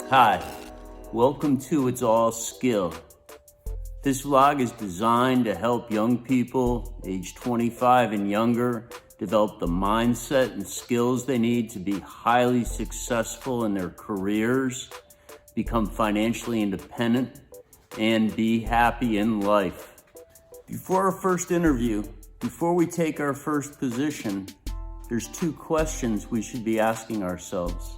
Hi, welcome to It's All Skill. This vlog is designed to help young people age 25 and younger develop the mindset and skills they need to be highly successful in their careers, become financially independent, and be happy in life. Before our first interview, before we take our first position, there's two questions we should be asking ourselves.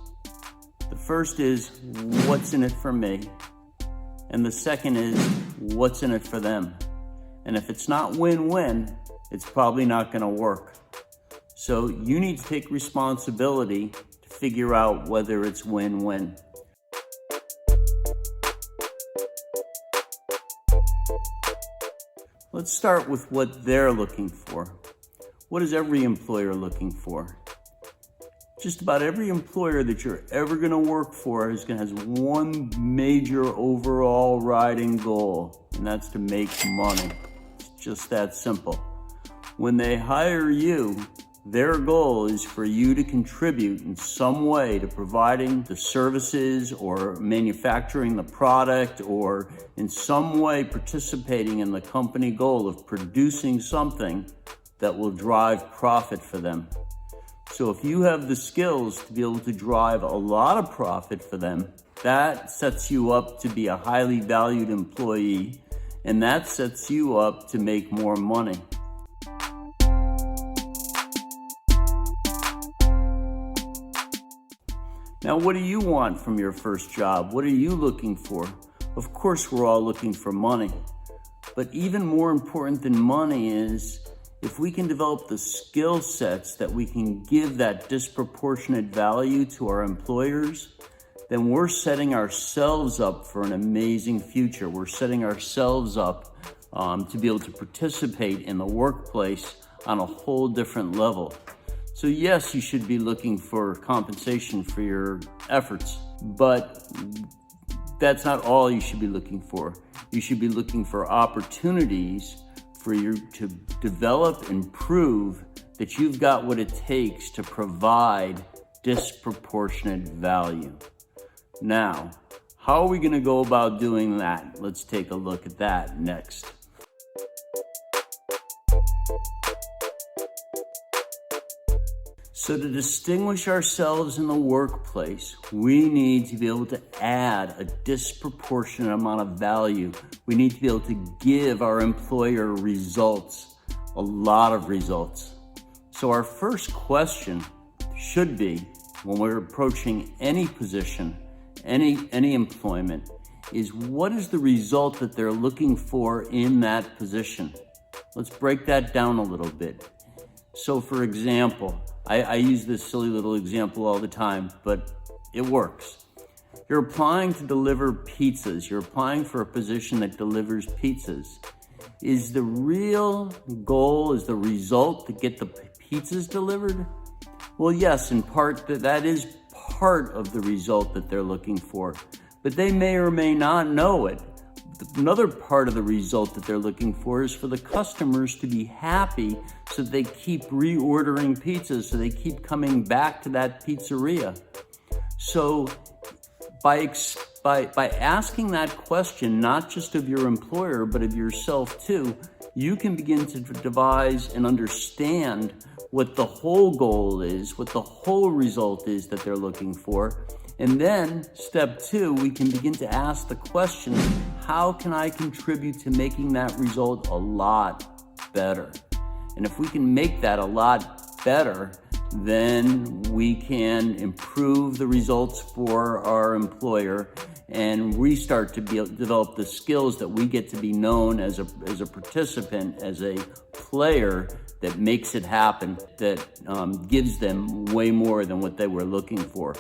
The first is, what's in it for me? And the second is, what's in it for them? And if it's not win-win, it's probably not going to work. So you need to take responsibility to figure out whether it's win-win. Let's start with what they're looking for. What is every employer looking for? Just about every employer that you're ever going to work for has one major overall riding goal, and that's to make money. It's just that simple. When they hire you, their goal is for you to contribute in some way to providing the services or manufacturing the product or in some way participating in the company goal of producing something that will drive profit for them. So if you have the skills to be able to drive a lot of profit for them, that sets you up to be a highly valued employee, and that sets you up to make more money. Now, what do you want from your first job? What are you looking for? Of course, we're all looking for money, but even more important than money is if we can develop the skill sets that we can give that disproportionate value to our employers, then we're setting ourselves up for an amazing future. We're setting ourselves up to be able to participate in the workplace on a whole different level. So yes, you should be looking for compensation for your efforts, but that's not all you should be looking for. You should be looking for opportunities for you to develop and prove that you've got what it takes to provide disproportionate value. Now, how are we going to go about doing that? Let's take a look at that next. So to distinguish ourselves in the workplace, we need to be able to add a disproportionate amount of value. We need to be able to give our employer results, a lot of results. So our first question should be, when we're approaching any position, any employment, is what is the result that they're looking for in that position? Let's break that down a little bit. So for example, I use this silly little example all the time, but it works. You're applying to deliver pizzas. You're applying for a position that delivers pizzas. Is the real goal, is the result to get the pizzas delivered? Well, yes, in part, that is part of the result that they're looking for, but they may or may not know it. Another part of the result that they're looking for is for the customers to be happy so they keep reordering pizzas, so they keep coming back to that pizzeria. So by asking that question, not just of your employer, but of yourself too, you can begin to devise and understand what the whole goal is, what the whole result is that they're looking for. And then, step two, we can begin to ask the question, how can I contribute to making that result a lot better? And if we can make that a lot better, then we can improve the results for our employer, and we start to develop the skills that we get to be known as a participant, as a player that makes it happen, that gives them way more than what they were looking for.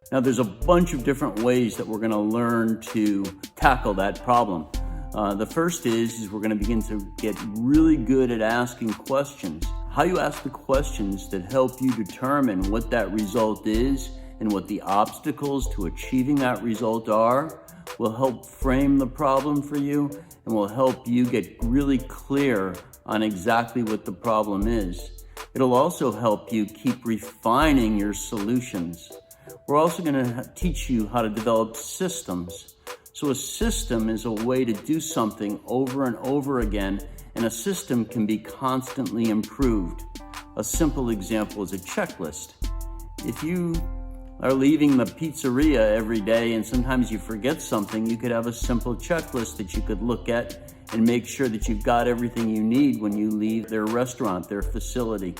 Now, there's a bunch of different ways that we're going to learn to tackle that problem. The first is we're going to begin to get really good at asking questions. How you ask the questions that help you determine what that result is and what the obstacles to achieving that result are will help frame the problem for you and will help you get really clear on exactly what the problem is. It'll also help you keep refining your solutions. We're also going to teach you how to develop systems. So a system is a way to do something over and over again, and a system can be constantly improved. A simple example is a checklist. If you are leaving the pizzeria every day and sometimes you forget something, you could have a simple checklist that you could look at and make sure that you've got everything you need when you leave their restaurant, their facility.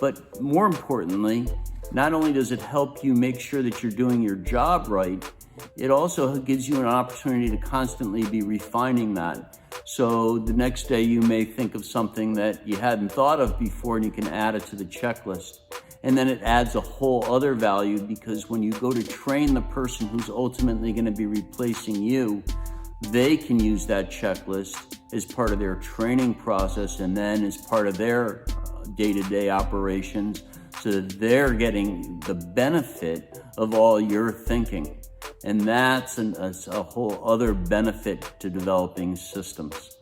But more importantly, not only does it help you make sure that you're doing your job right, it also gives you an opportunity to constantly be refining that. So the next day you may think of something that you hadn't thought of before and you can add it to the checklist. And then it adds a whole other value, because when you go to train the person who's ultimately going to be replacing you, they can use that checklist as part of their training process and then as part of their day-to-day operations, so that they're getting the benefit of all your thinking. And that's a whole other benefit to developing systems.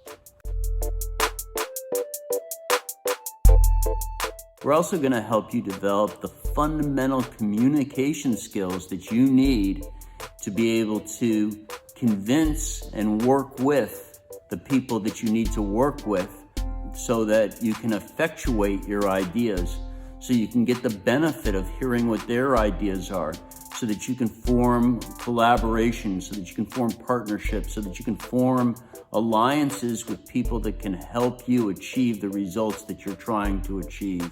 We're also going to help you develop the fundamental communication skills that you need to be able to convince and work with the people that you need to work with, so that you can effectuate your ideas, so you can get the benefit of hearing what their ideas are, so that you can form collaborations, so that you can form partnerships, so that you can form alliances with people that can help you achieve the results that you're trying to achieve.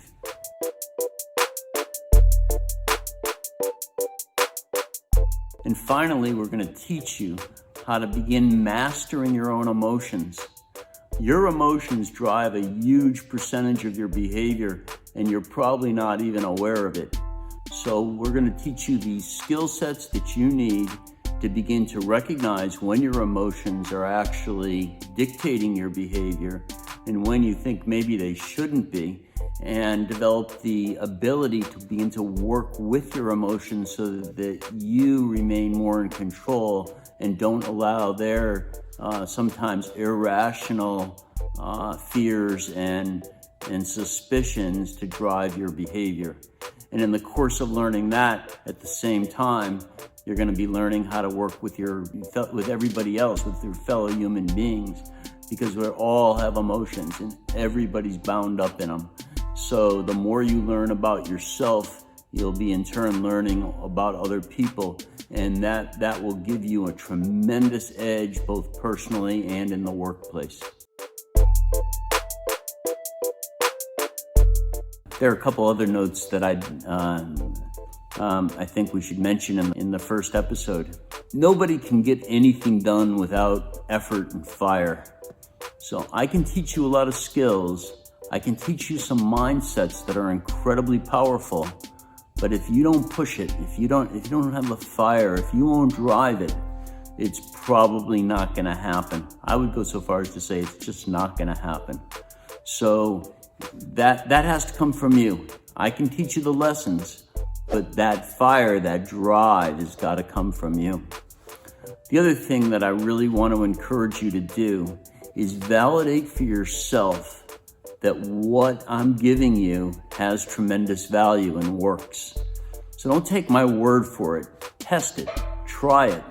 And finally, we're going to teach you how to begin mastering your own emotions. Your emotions drive a huge percentage of your behavior, and you're probably not even aware of it. So we're going to teach you these skill sets that you need to begin to recognize when your emotions are actually dictating your behavior and when you think maybe they shouldn't be, and develop the ability to begin to work with your emotions so that you remain more in control and don't allow their sometimes irrational fears and suspicions to drive your behavior. And in the course of learning that, at the same time, you're going to be learning how to work with everybody else, with your fellow human beings, because we all have emotions and everybody's bound up in them. So the more you learn about yourself, you'll be in turn learning about other people, and that will give you a tremendous edge, both personally and in the workplace. There are a couple other notes that I think we should mention in the first episode. Nobody can get anything done without effort and fire. So I can teach you a lot of skills. I can teach you some mindsets that are incredibly powerful. But if you don't push it, if you don't have the fire, if you won't drive it, it's probably not going to happen. I would go so far as to say it's just not going to happen. So that has to come from you. I can teach you the lessons, but that fire, that drive has got to come from you. The other thing that I really want to encourage you to do is validate for yourself that what I'm giving you has tremendous value and works. So don't take my word for it. Test it. Try it.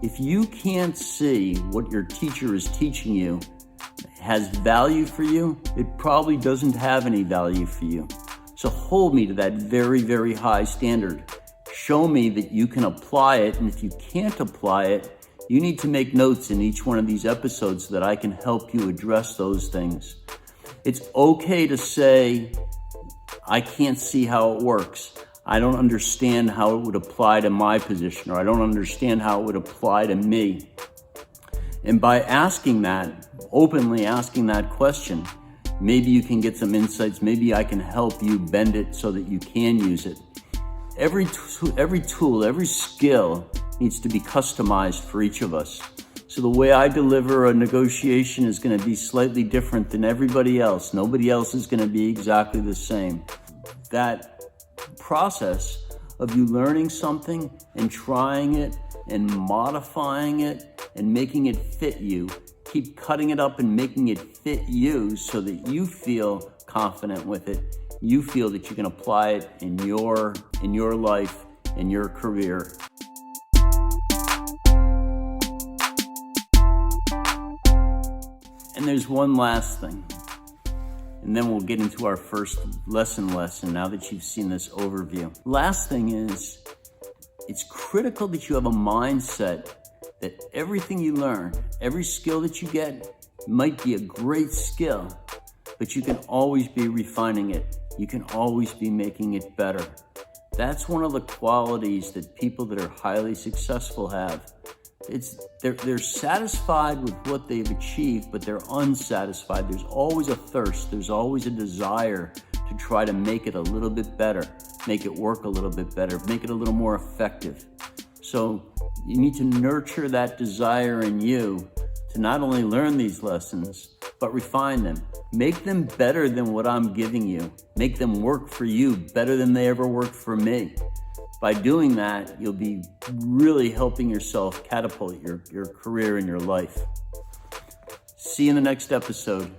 If you can't see what your teacher is teaching you has value for you, it probably doesn't have any value for you. So hold me to that very, very high standard. Show me that you can apply it, and if you can't apply it, you need to make notes in each one of these episodes so that I can help you address those things. It's okay to say, I can't see how it works. I don't understand how it would apply to my position, or I don't understand how it would apply to me. And by asking that, openly asking that question, maybe you can get some insights. Maybe I can help you bend it so that you can use it. Every tool, every skill needs to be customized for each of us. So the way I deliver a negotiation is going to be slightly different than everybody else. Nobody else is going to be exactly the same. That process of you learning something and trying it and modifying it and making it fit you. Keep cutting it up and making it fit you so that you feel confident with it. You feel that you can apply it in your life, in your career. And there's one last thing, and then we'll get into our first lesson now that you've seen this overview. Last thing is, it's critical that you have a mindset that everything you learn, every skill that you get might be a great skill, but you can always be refining it. You can always be making it better. That's one of the qualities that people that are highly successful have. They're satisfied with what they've achieved, but they're unsatisfied. There's always a thirst. There's always a desire to try to make it a little bit better, make it work a little bit better, make it a little more effective. So you need to nurture that desire in you to not only learn these lessons, but refine them. Make them better than what I'm giving you. Make them work for you better than they ever worked for me. By doing that, you'll be really helping yourself catapult your career and your life. See you in the next episode.